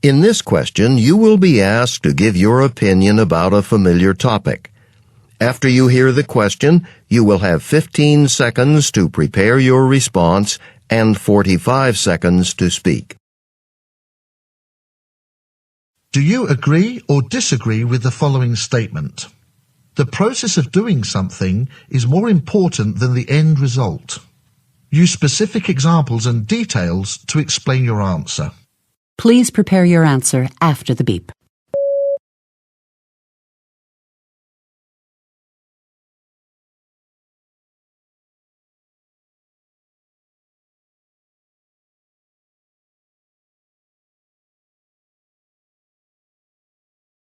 In this question, you will be asked to give your opinion about a familiar topic. After you hear the question, you will have 15 seconds to prepare your response and 45 seconds to speak. Do you agree or disagree with the following statement? The process of doing something is more important than the end result. Use specific examples and details to explain your answer. Please prepare your answer after the beep.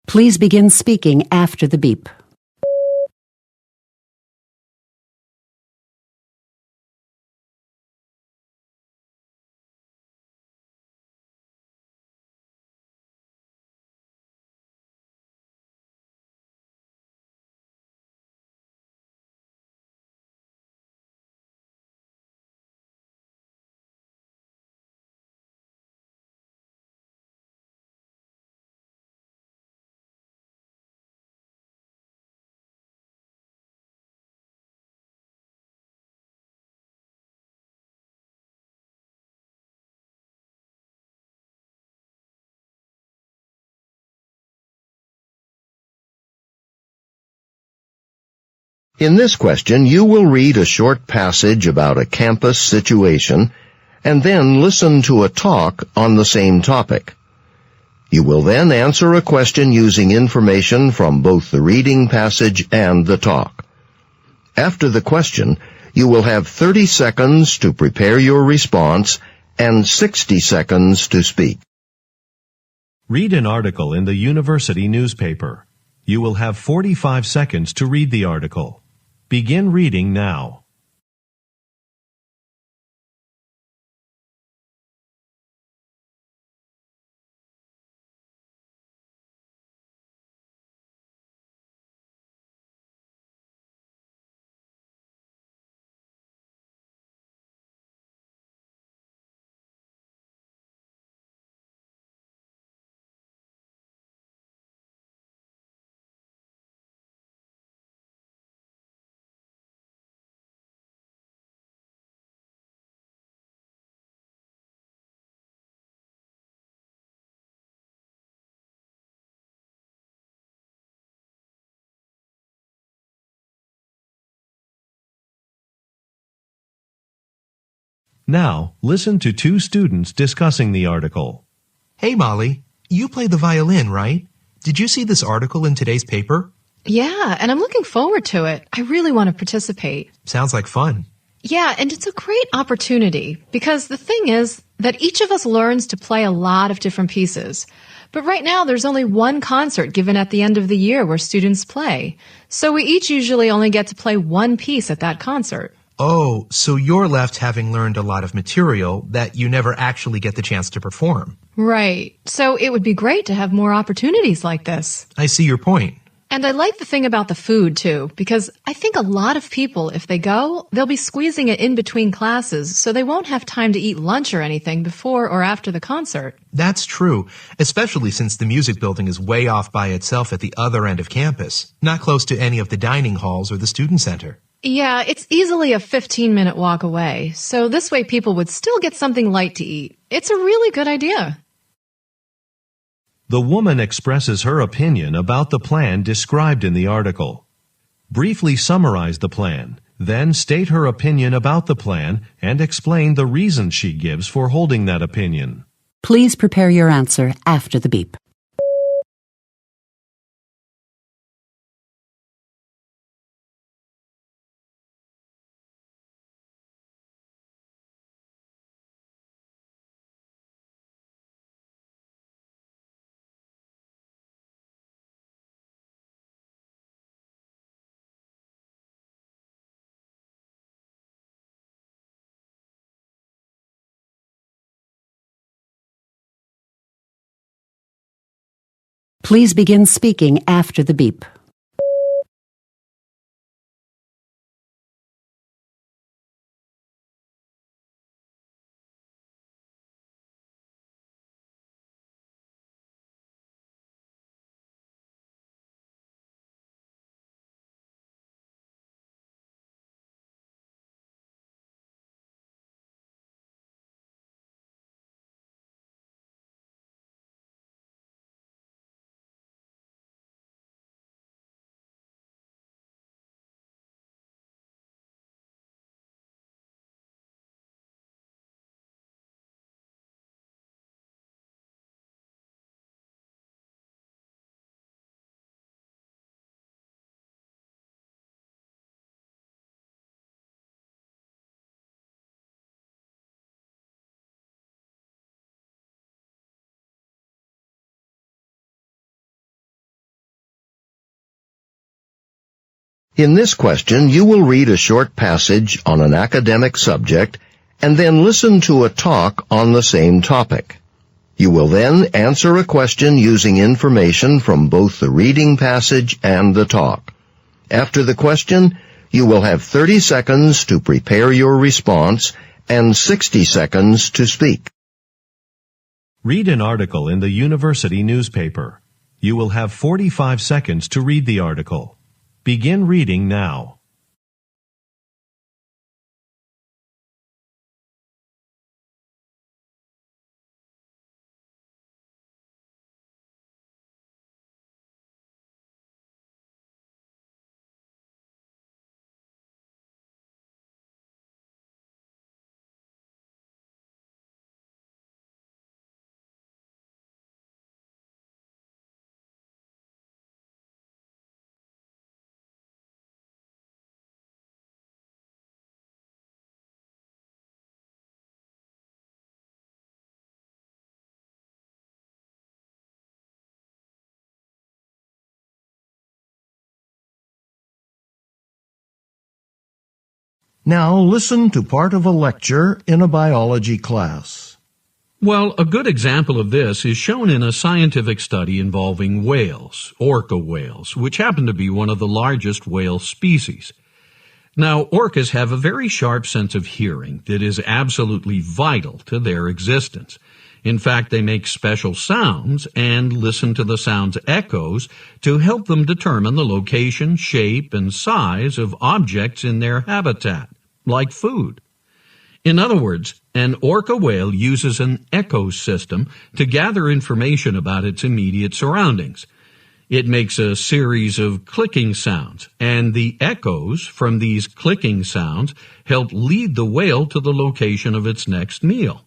Please begin speaking after the beep. In this question, you will read a short passage about a campus situation and then listen to a talk on the same topic. You will then answer a question using information from both the reading passage and the talk. After the question, you will have 30 seconds to prepare your response and 60 seconds to speak. Read an article in the university newspaper. You will have 45 seconds to read the article. Begin reading now. Now, listen to two students discussing the article. Hey, Molly, you play the violin, right? Did you see this article in today's paper? Yeah, and I'm looking forward to it. I really want to participate. Sounds like fun. Yeah, and it's a great opportunity because the thing is that each of us learns to play a lot of different pieces. But right now, there's only one concert given at the end of the year where students play. So we each usually only get to play one piece at that concert. Oh, so you're left having learned a lot of material that you never actually get the chance to perform. Right. So it would be great to have more opportunities like this. I see your point. And I like the thing about the food, too, because I think a lot of people, if they go, they'll be squeezing it in between classes, so they won't have time to eat lunch or anything before or after the concert. That's true, especially since the music building is way off by itself at the other end of campus, not close to any of the dining halls or the student center. Yeah, it's easily a 15-minute walk away, so this way people would still get something light to eat. It's a really good idea. The woman expresses her opinion about the plan described in the article. Briefly summarize the plan, then state her opinion about the plan and explain the reasons she gives for holding that opinion. Please prepare your answer after the beep. Please begin speaking after the beep. In this question, you will read a short passage on an academic subject and then listen to a talk on the same topic. You will then answer a question using information from both the reading passage and the talk. After the question, you will have 30 seconds to prepare your response and 60 seconds to speak. Read an article in the university newspaper. You will have 45 seconds to read the article. Begin reading now. Now listen to part of a lecture in a biology class. Well, a good example of this is shown in a scientific study involving whales, orca whales, which happen to be one of the largest whale species. Now, orcas have a very sharp sense of hearing that is absolutely vital to their existence. In fact, they make special sounds and listen to the sound's echoes to help them determine the location, shape, and size of objects in their habitat, like food. In other words, an orca whale uses an echo system to gather information about its immediate surroundings. It makes a series of clicking sounds, and the echoes from these clicking sounds help lead the whale to the location of its next meal.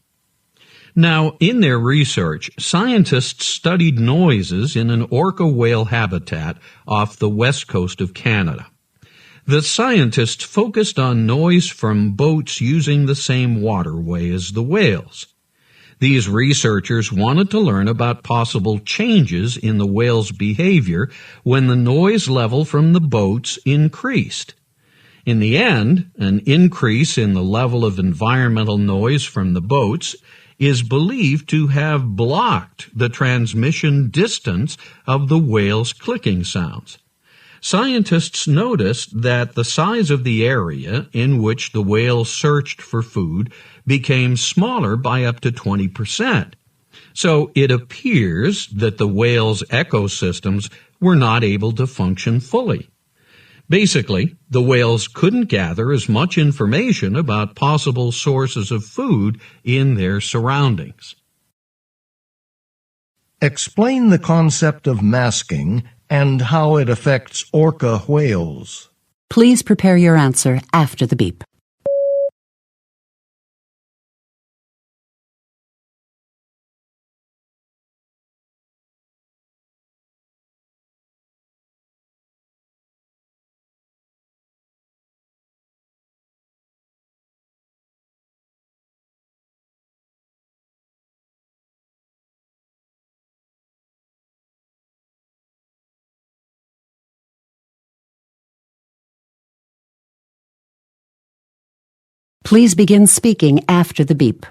Now, in their research, scientists studied noises in an orca whale habitat off the west coast of Canada. The scientists focused on noise from boats using the same waterway as the whales. These researchers wanted to learn about possible changes in the whale's behavior when the noise level from the boats increased. In the end, an increase in the level of environmental noise from the boats is believed to have blocked the transmission distance of the whale's clicking sounds. Scientists noticed that the size of the area in which the whale searched for food became smaller by up to 20%. So it appears that the whale's ecosystems were not able to function fully. Basically, the whales couldn't gather as much information about possible sources of food in their surroundings. Explain the concept of masking and how it affects orca whales. Please prepare your answer after the beep. Please begin speaking after the beep.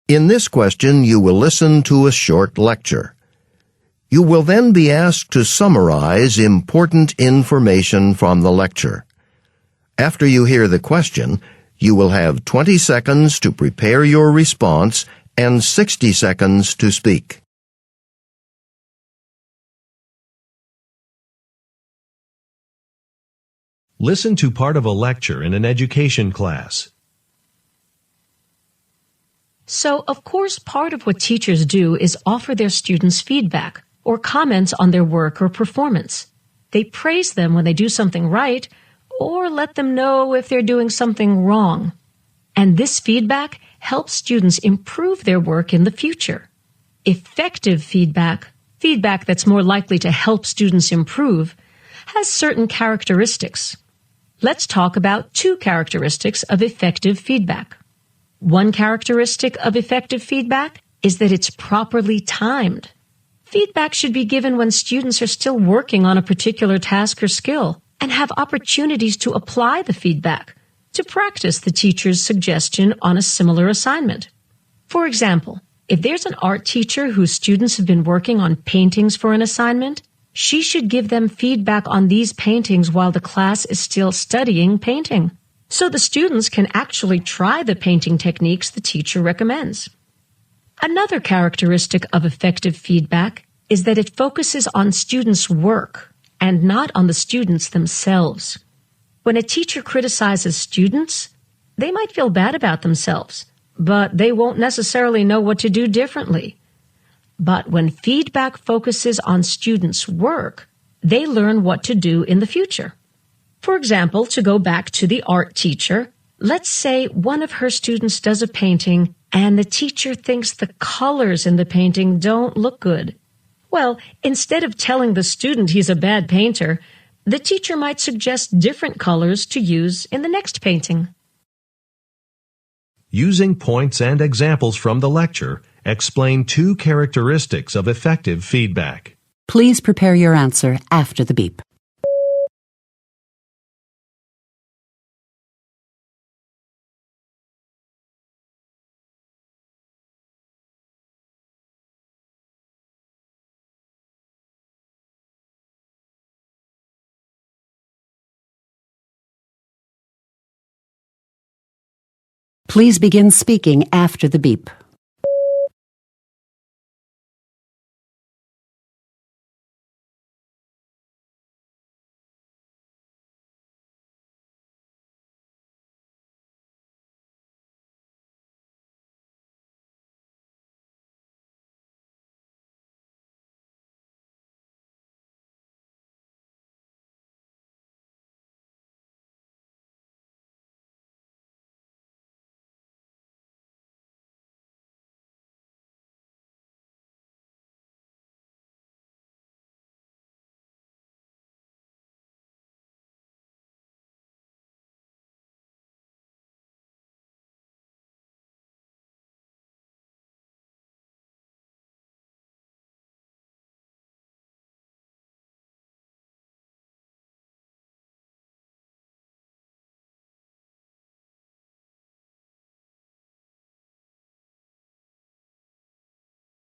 In this question, you will listen to a short lecture. You will then be asked to summarize important information from the lecture. After you hear the question, you will have 20 seconds to prepare your response and 60 seconds to speak. Listen to part of a lecture in an education class. So, of course, part of what teachers do is offer their students feedback or comments on their work or performance. They praise them when they do something right or let them know if they're doing something wrong. And this feedback helps students improve their work in the future. Effective feedback, feedback that's more likely to help students improve, has certain characteristics. Let's talk about two characteristics of effective feedback. One characteristic of effective feedback is that it's properly timed. Feedback should be given when students are still working on a particular task or skill and have opportunities to apply the feedback, to practice the teacher's suggestion on a similar assignment. For example, if there's an art teacher whose students have been working on paintings for an assignment, she should give them feedback on these paintings while the class is still studying painting, so the students can actually try the painting techniques the teacher recommends. Another characteristic of effective feedback is that it focuses on students' work and not on the students themselves. When a teacher criticizes students, they might feel bad about themselves, but they won't necessarily know what to do differently. But when feedback focuses on students' work, they learn what to do in the future. For example, to go back to the art teacher, let's say one of her students does a painting and the teacher thinks the colors in the painting don't look good. Well, instead of telling the student he's a bad painter, the teacher might suggest different colors to use in the next painting. Using points and examples from the lecture, explain two characteristics of effective feedback. Please prepare your answer after the beep. Please begin speaking after the beep.